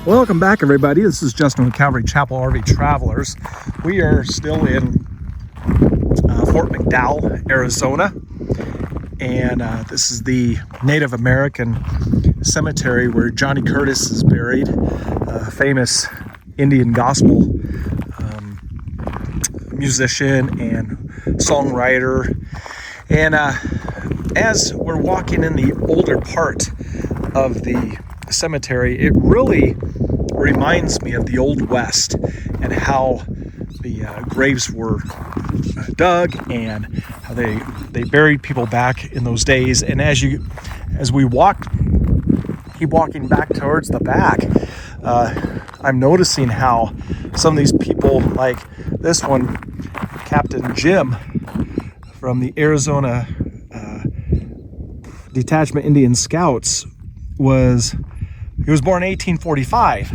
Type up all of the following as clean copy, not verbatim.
Welcome back, everybody. This is Justin with Calvary Chapel RV Travelers. We are still in Fort McDowell, Arizona, and this is the Native American cemetery where Johnny Curtis is buried, a famous Indian gospel musician and songwriter. And as we're walking in the older part of the cemetery, it really reminds me of the Old West and how the graves were dug and how they buried people back in those days. And as we keep walking back towards the back, I'm noticing how some of these people, like this one, Captain Jim from the Arizona Detachment Indian Scouts, he was born in 1845,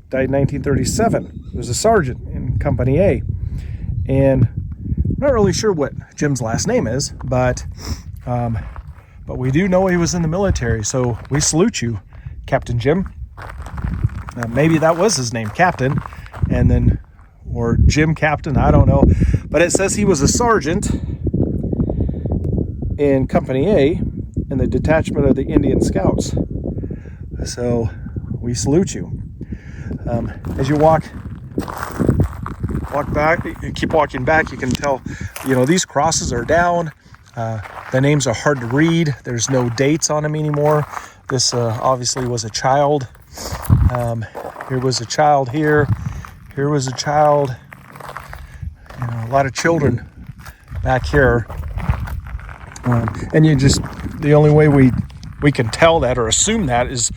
died in 1937. He was a sergeant in Company A. And I'm not really sure what Jim's last name is, but we do know he was in the military, so we salute you, Captain Jim. Maybe that was his name, Captain, or Jim Captain, I don't know. But it says he was a sergeant in Company A in the detachment of the Indian Scouts. So we salute you. As you walk back, you keep walking back, you can tell, these crosses are down. The names are hard to read. There's no dates on them anymore. This obviously was a child. Here was a child here. Here was a child. A lot of children back here. And the only way we can tell that or assume that is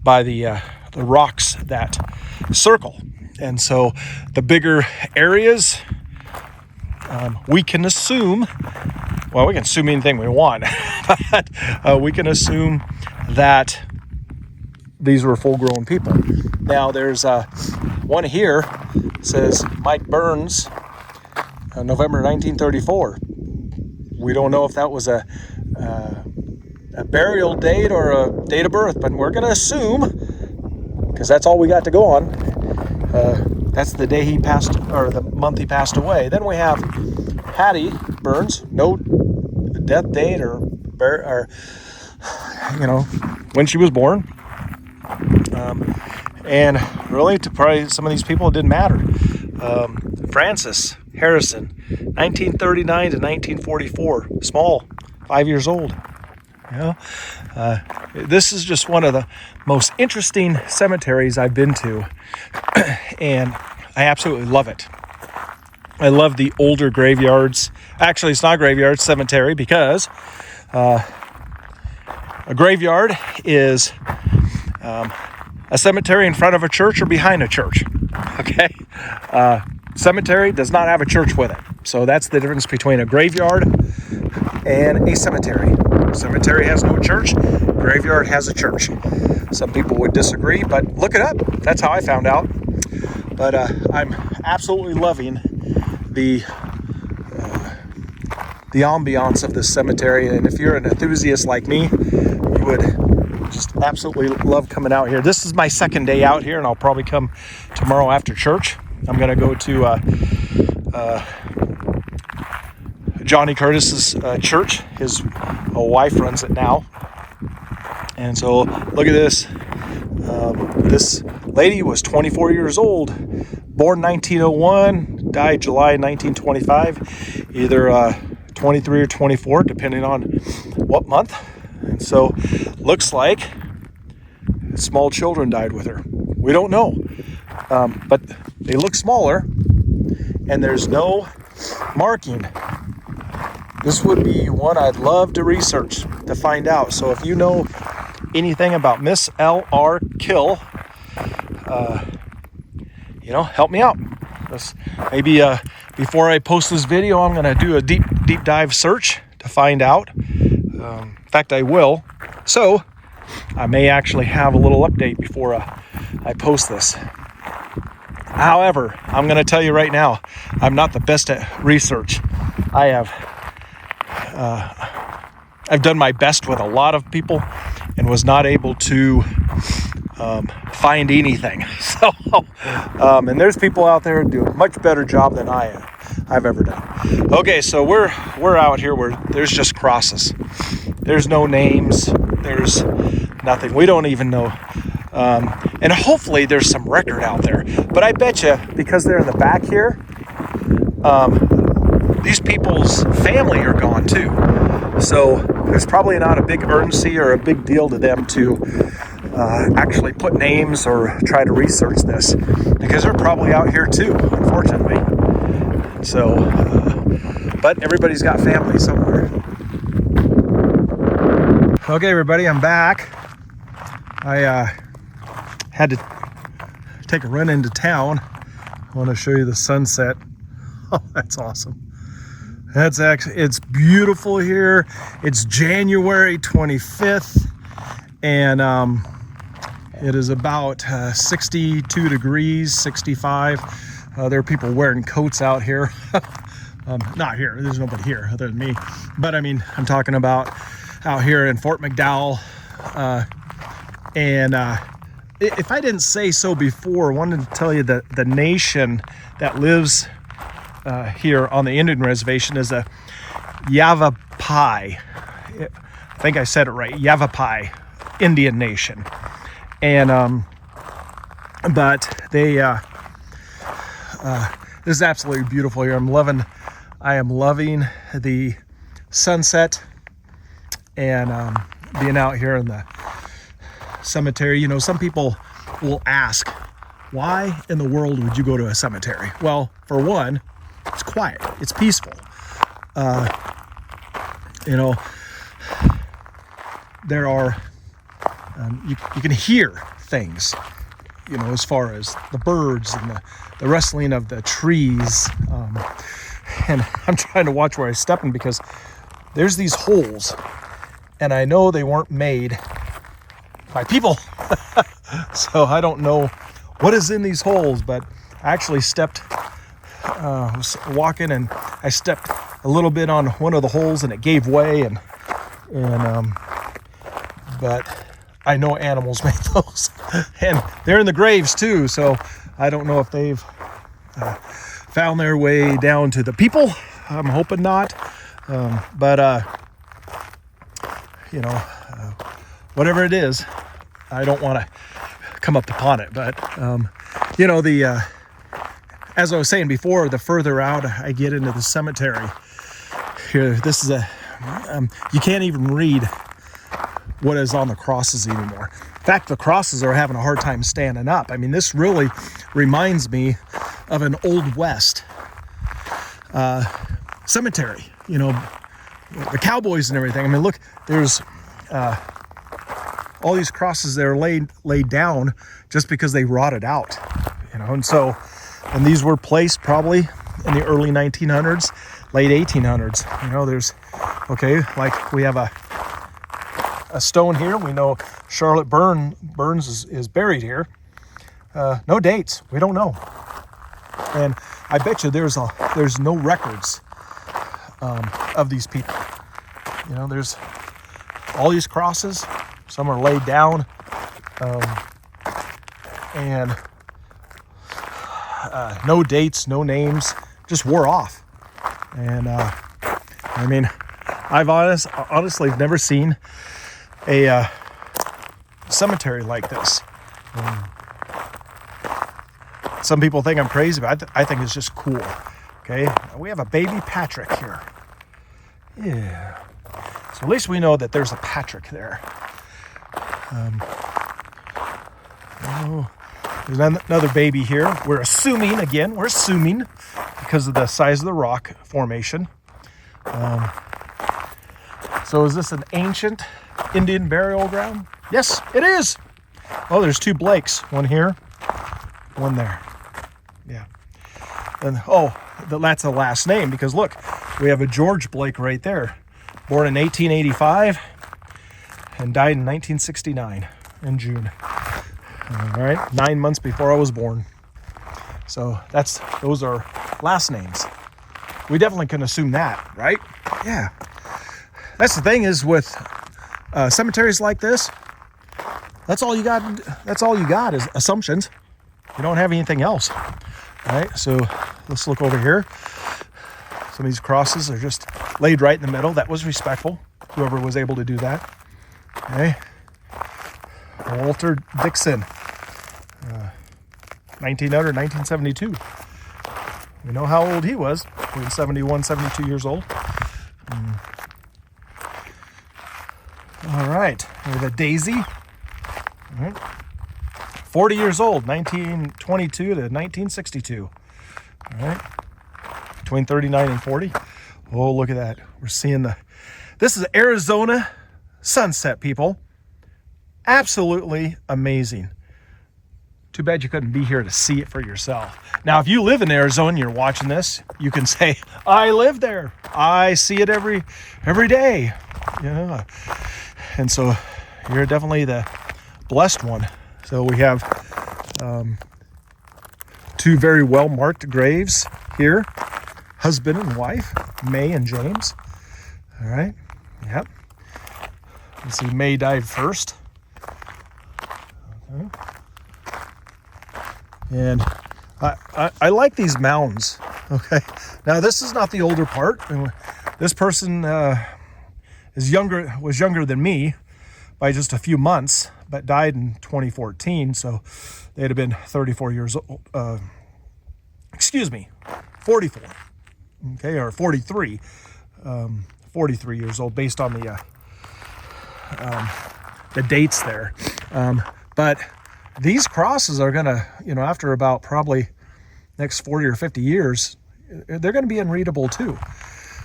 by the rocks that circle. And so the bigger areas, we can assume, we can assume anything we want, but we can assume that these were full-grown people. Now there's one here, says Mike Burns, November 1934. We don't know if that was a burial date or a date of birth, but we're going to assume, because that's all we got to go on. That's the day he passed, or the month he passed away. Then we have Hattie Burns, no death date or when she was born. And really, to probably some of these people, it didn't matter. Francis Harrison, 1939 to 1944, small, 5 years old. This is just one of the most interesting cemeteries I've been to, and I absolutely love it. I love the older graveyards. Actually, it's not a graveyard, it's cemetery, because a graveyard is a cemetery in front of a church or behind a church. Okay? Cemetery does not have a church with it. So that's the difference between a graveyard and a cemetery. Cemetery has no church. Graveyard has a church. Some people would disagree, but look it up. That's how I found out. But I'm absolutely loving the ambiance of this cemetery. And if you're an enthusiast like me, you would just absolutely love coming out here. This is my second day out here, and I'll probably come tomorrow after church. I'm going to go to Johnny Curtis's church. His wife runs it now. And so look at this. This lady was 24 years old, born 1901, died July 1925, either 23 or 24, depending on what month. And so looks like small children died with her. We don't know, but they look smaller, and there's no marking. This would be one I'd love to research to find out. So if you know anything about Miss L.R. Kill, help me out. Maybe before I post this video, I'm going to do a deep dive search to find out. In fact, I will. So I may actually have a little update before I post this. However, I'm going to tell you right now, I'm not the best at research. I've done my best with a lot of people and was not able to find anything. So, and there's people out there who do a much better job than I've ever done. Okay, so we're out here where there's just crosses. There's no names. There's nothing. We don't even know. And hopefully there's some record out there. But I bet you, because they're in the back here, these people's family are gone too. So there's probably not a big urgency or a big deal to them to actually put names or try to research this, because they're probably out here too, unfortunately. So, but everybody's got family somewhere. Okay, everybody, I'm back. I had to take a run into town. I want to show you the sunset. Oh, that's awesome. It's beautiful here. It's January 25th, and it is about 62 degrees, 65. There are people wearing coats out here. Not here, there's nobody here other than me. But I mean, I'm talking about out here in Fort McDowell. If I didn't say so before, I wanted to tell you that the nation that lives here on the Indian Reservation is a Yavapai. I think I said it right, Yavapai Indian Nation. And but they this is absolutely beautiful here. I am loving the sunset and being out here in the cemetery. You know, some people will ask, why in the world would you go to a cemetery? Well, for one, it's quiet, it's peaceful. You know, there are you can hear things, you know, as far as the birds and the rustling of the trees. And I'm trying to watch where I'm stepping, because there's these holes, and I know they weren't made by people. So I don't know what is in these holes, but I actually was walking, and I stepped a little bit on one of the holes, and it gave way, and but I know animals made those, and they're in the graves too, so I don't know if they've found their way down to the people. I'm hoping not, but you know, whatever it is, I don't want to come up upon it. But you know, as I was saying before, the further out I get into the cemetery here, this is you can't even read what is on the crosses anymore. In fact, the crosses are having a hard time standing up. I mean, this really reminds me of an Old West cemetery, you know, the cowboys and everything. I mean, look, there's all these crosses that are laid down just because they rotted out, you know. And these were placed probably in the early 1900s, late 1800s. You know, there's, okay, like we have a stone here. We know Charlotte Burns is buried here. No dates. We don't know. And I bet you there's no records of these people. You know, there's all these crosses. Some are laid down, and no dates, no names, just wore off. And I mean, I've honestly never seen a cemetery like this. Some people think I'm crazy, but I think it's just cool. Okay, we have a baby Patrick here. Yeah, so at least we know that there's a Patrick there. There's another baby here. We're assuming because of the size of the rock formation. So is this an ancient Indian burial ground? Yes, it is. Oh, there's two Blakes. One here, one there. Yeah. And that's the last name, because look, we have a George Blake right there. Born in 1885 and died in 1969 in June. All right, 9 months before I was born. So those are last names. We definitely can assume that, right? Yeah. That's the thing is with cemeteries like this, that's all you got. That's all you got is assumptions. You don't have anything else. All right, so let's look over here. Some of these crosses are just laid right in the middle. That was respectful, whoever was able to do that. Okay. Walter Dixon, 1900, 1972. We know how old he was, between 71, 72 years old. All right, with a daisy. All right. 40 years old, 1922 to 1962. All right, between 39 and 40. Oh, look at that. We're seeing this is Arizona sunset, people. Absolutely amazing. Too bad you couldn't be here to see it for yourself. Now, if you live in Arizona and you're watching this, you can say, I live there. I see it every day. Yeah. And so you're definitely the blessed one. So we have two very well marked graves here. Husband and wife, May and James. All right. Yep. Let's see, May died first. Okay. And I like these mounds. Okay. Now this is not the older part. This person was younger than me by just a few months, but died in 2014. So they'd have been 34 years old. 44. Okay, or 43. 43 years old based on the dates there. But these crosses are gonna, after about probably next 40 or 50 years, they're gonna be unreadable too.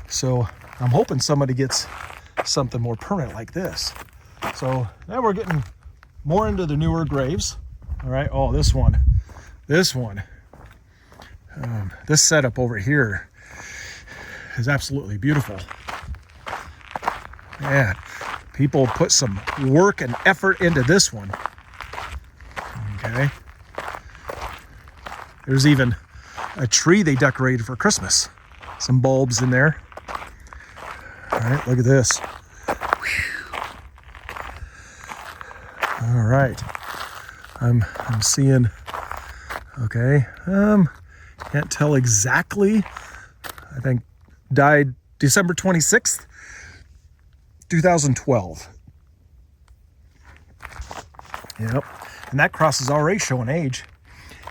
So I'm hoping somebody gets something more permanent like this. So now we're getting more into the newer graves. All right. Oh, this one. This setup over here is absolutely beautiful. Man, people put some work and effort into this one. Okay. There's even a tree they decorated for Christmas. Some bulbs in there. All right, look at this. Whew. All right. I'm seeing, okay. Can't tell exactly. I think died December 26th, 2012. Yep. And that cross is already showing age.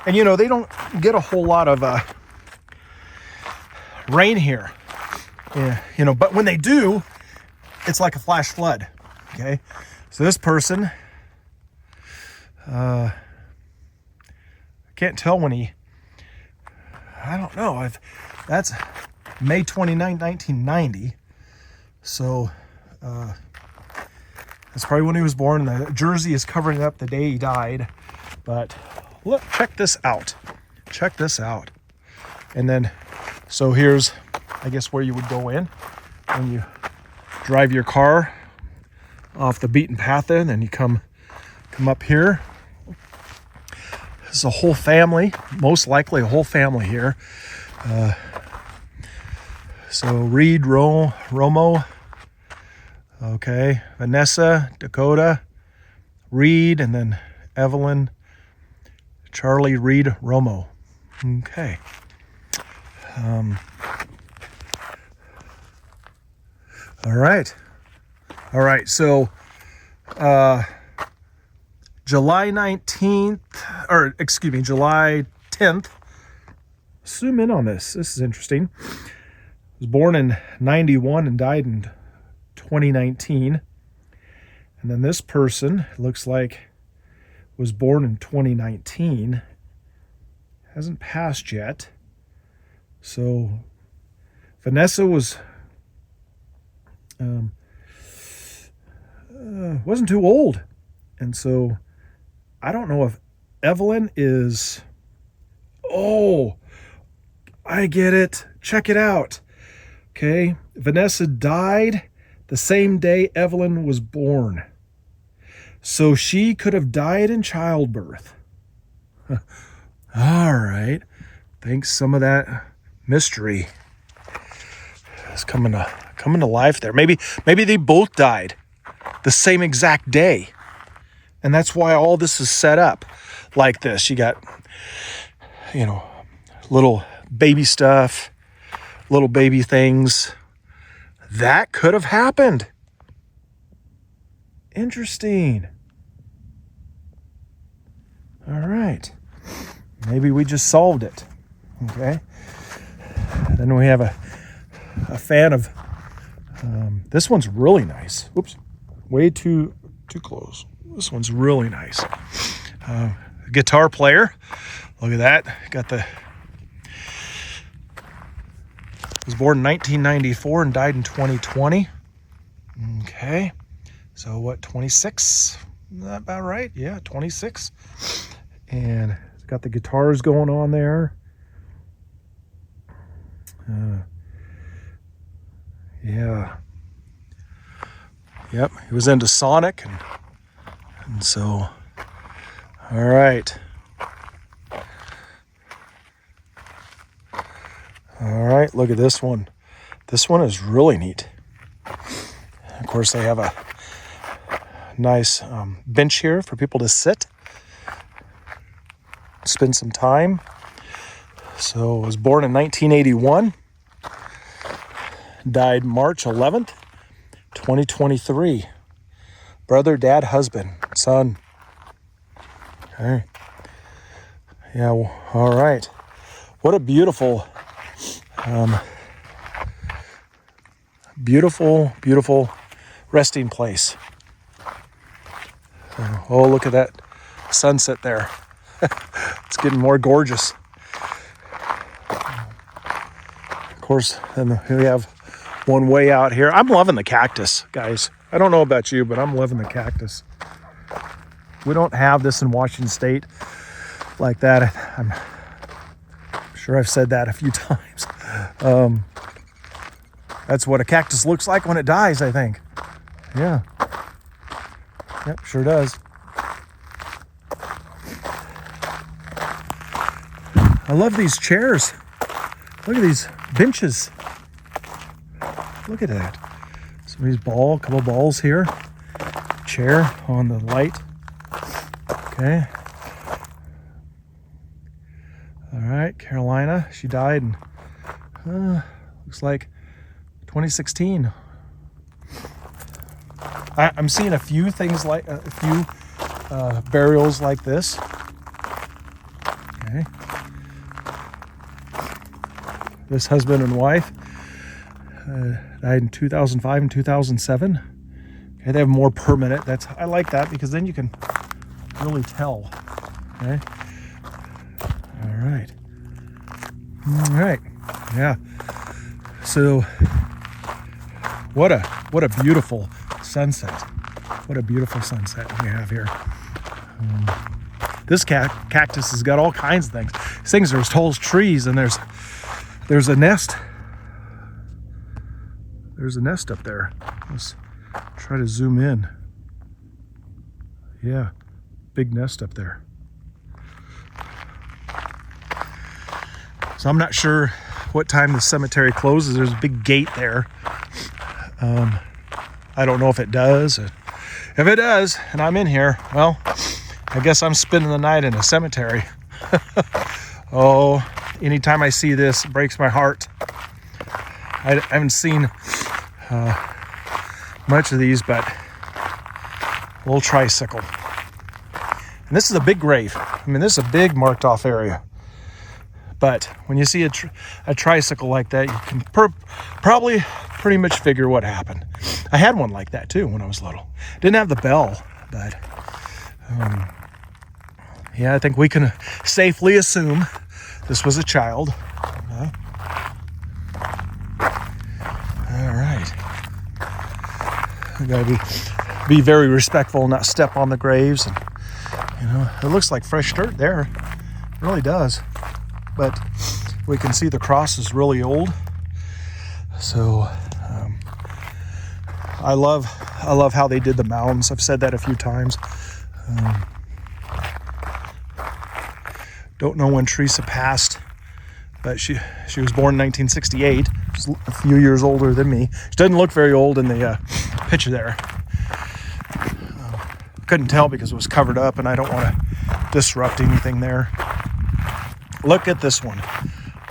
And they don't get a whole lot of rain here. Yeah, but when they do, it's like a flash flood. Okay. So this person, I can't tell when I don't know. That's May 29, 1990. So that's probably when he was born. The jersey is covering up the day he died. But look, check this out. Check this out. And then, so here's, I guess, where you would go in when you drive your car off the beaten path there, and then you come up here. This is a whole family, most likely a whole family here. So Reed, Romo, okay, Vanessa, Dakota, Reed, and then Evelyn, Charlie, Reed, Romo. Okay. All right. So, July 19th, or excuse me, July 10th. Zoom in on this. This is interesting. Was born in 91 and died in 2019. And then this person looks like was born in 2019. Hasn't passed yet. So Vanessa was wasn't too old. And so I don't know if Evelyn is, oh, I get it. Check it out. Okay. Vanessa died the same day Evelyn was born. So she could have died in childbirth. All right. Thanks. Some of that mystery is coming to life there. Maybe they both died the same exact day. And that's why all this is set up like this. You got, little baby stuff, little baby things. That could have happened. Interesting. All right. Maybe we just solved it. Okay. Then we have a fan of, this one's really nice. Whoops. Way too close. This one's really nice. Guitar player. Look at that. Got was born in 1994 and died in 2020. Okay. So what, 26? Is that about right? Yeah, 26. And it's got the guitars going on there. Yeah. Yep, he was into Sonic. And so, all right. All right, look at this one. This one is really neat. Of course, they have a nice bench here for people to sit, spend some time. So, was born in 1981, died March 11th, 2023. Brother, dad, husband, son. Okay. Yeah, well, all right. What a beautiful, beautiful resting place. Oh, look at that sunset there. It's getting more gorgeous. Of course, then we have one way out here. I'm loving the cactus, guys. I don't know about you, but I'm loving the cactus. We don't have this in Washington State like that. I'm sure I've said that a few times. That's what a cactus looks like when it dies, I think. Yeah. Yep, sure does. I love these chairs. Look at these benches. Look at that. Somebody's couple balls here. Chair on the light. Okay. All right, Carolina. She died in, looks like 2016. I'm seeing a few things like, a few burials like this. Okay. This husband and wife died in 2005 and 2007. Okay, they have more permanent. I like that because then you can really tell. Okay. All right. All right. Yeah. So, what a beautiful sunset. What a beautiful sunset we have here. This cactus has got all kinds of things. These things are as tall as trees, and there's a nest. There's a nest up there. Let's try to zoom in. Yeah, big nest up there. So I'm not sure what time the cemetery closes. There's a big gate there. I don't know if it does. If it does, and I'm in here, well, I guess I'm spending the night in a cemetery. Oh, anytime I see this, it breaks my heart. I haven't seen much of these, but a little tricycle. And this is a big grave. I mean, this is a big marked off area. But when you see a tricycle like that, you can probably pretty much figure what happened. I had one like that too when I was little. Didn't have the bell, but yeah, I think we can safely assume this was a child. Okay. All right. I gotta be very respectful and not step on the graves. And it looks like fresh dirt there. It really does. But we can see the cross is really old. So I love how they did the mounds. I've said that a few times. Don't know when Teresa passed, but she was born in 1968. She's a few years older than me. She doesn't look very old in the picture there. couldn't tell because it was covered up, and I don't want to disrupt anything there. Look at this one.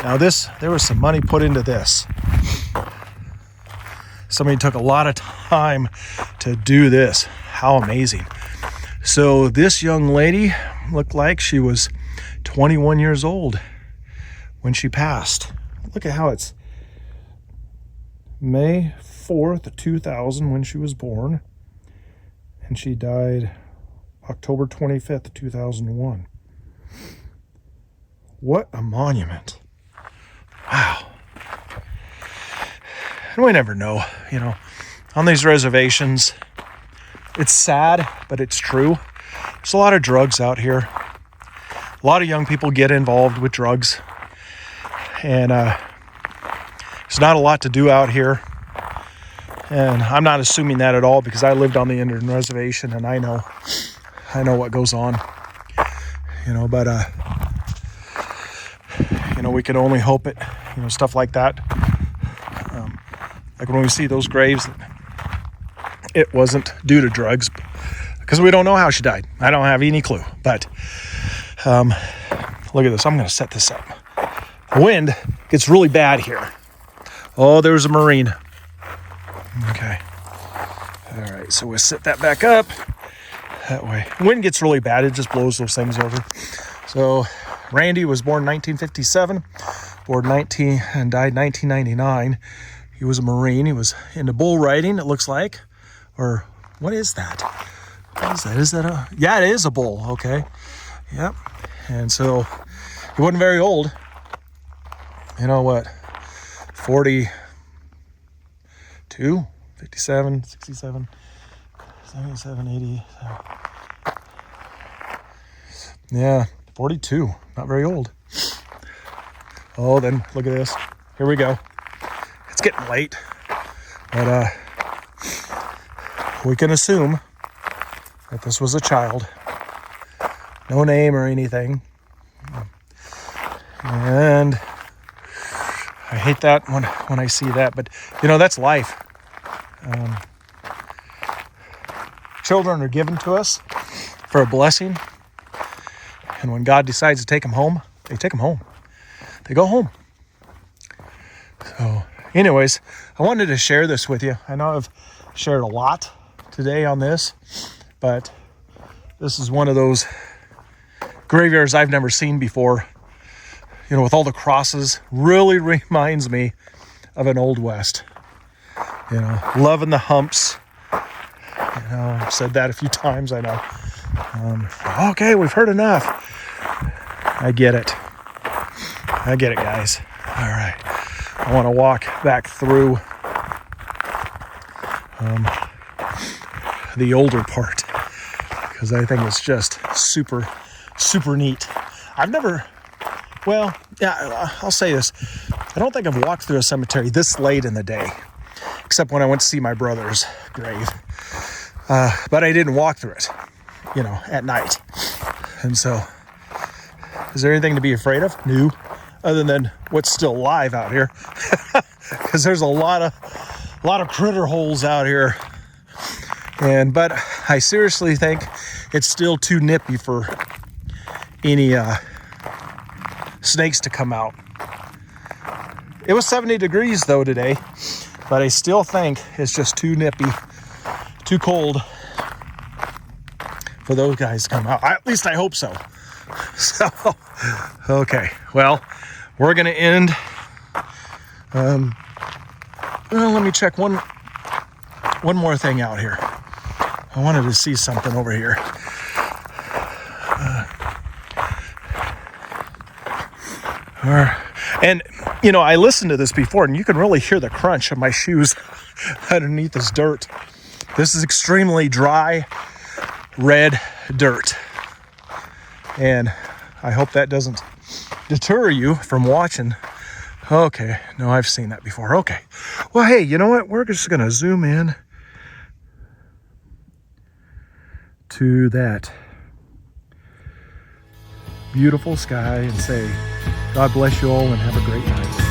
Now there was some money put into this. Somebody took a lot of time to do this. How amazing. So this young lady looked like she was 21 years old when she passed. Look at how it's May 4th, 2000 when she was born. And she died October 25th, 2001. What a monument. Wow. And we never know, on these reservations, it's sad, but it's true. There's a lot of drugs out here. A lot of young people get involved with drugs. And there's not a lot to do out here. And I'm not assuming that at all because I lived on the Indian Reservation and I know what goes on. But we can only hope it, stuff like that. Like when we see those graves, it wasn't due to drugs because we don't know how she died. I don't have any clue. But look at this. I'm going to set this up. The wind gets really bad here. Oh, there's a Marine. Okay. All right. So we'll set that back up that way. Wind gets really bad. It just blows those things over. So Randy was born 1957, born and died 1999. He was a Marine. He was into bull riding, it looks like. Or what is that? What is that? Is that a... Yeah, it is a bull. Okay. Yep. And so he wasn't very old. 42, 57, 67, 77, 80. Yeah, 42. Not very old. Oh, then look at this. Here we go. It's getting late. But we can assume that this was a child. No name or anything. And I hate that when I see that. But, that's life. Children are given to us for a blessing. And when God decides to take them home, they take them home. They go home. So, anyways, I wanted to share this with you. I know I've shared a lot today on this, but this is one of those graveyards I've never seen before. With all the crosses, really reminds me of an Old West. Loving the humps. I've said that a few times, I know. Okay, we've heard enough. I get it, guys. All right. I want to walk back through the older part because I think it's just super, super neat. I'll say this. I don't think I've walked through a cemetery this late in the day, except when I went to see my brother's grave. But I didn't walk through it, at night. And so, is there anything to be afraid of? No, other than what's still alive out here. Because there's a lot of critter holes out here. But I seriously think it's still too nippy for any snakes to come out. It was 70 degrees though today, but I still think it's just too nippy, too cold for those guys to come out. At least I hope so. So, okay. Well, we're going to end. Let me check one more thing out here. I wanted to see something over here. And, I listened to this before, and you can really hear the crunch of my shoes underneath this dirt. This is extremely dry, red dirt. And I hope that doesn't deter you from watching. Okay, no, I've seen that before. Okay. Well, hey, you know what? We're just going to zoom in to that beautiful sky and say, God bless you all and have a great night.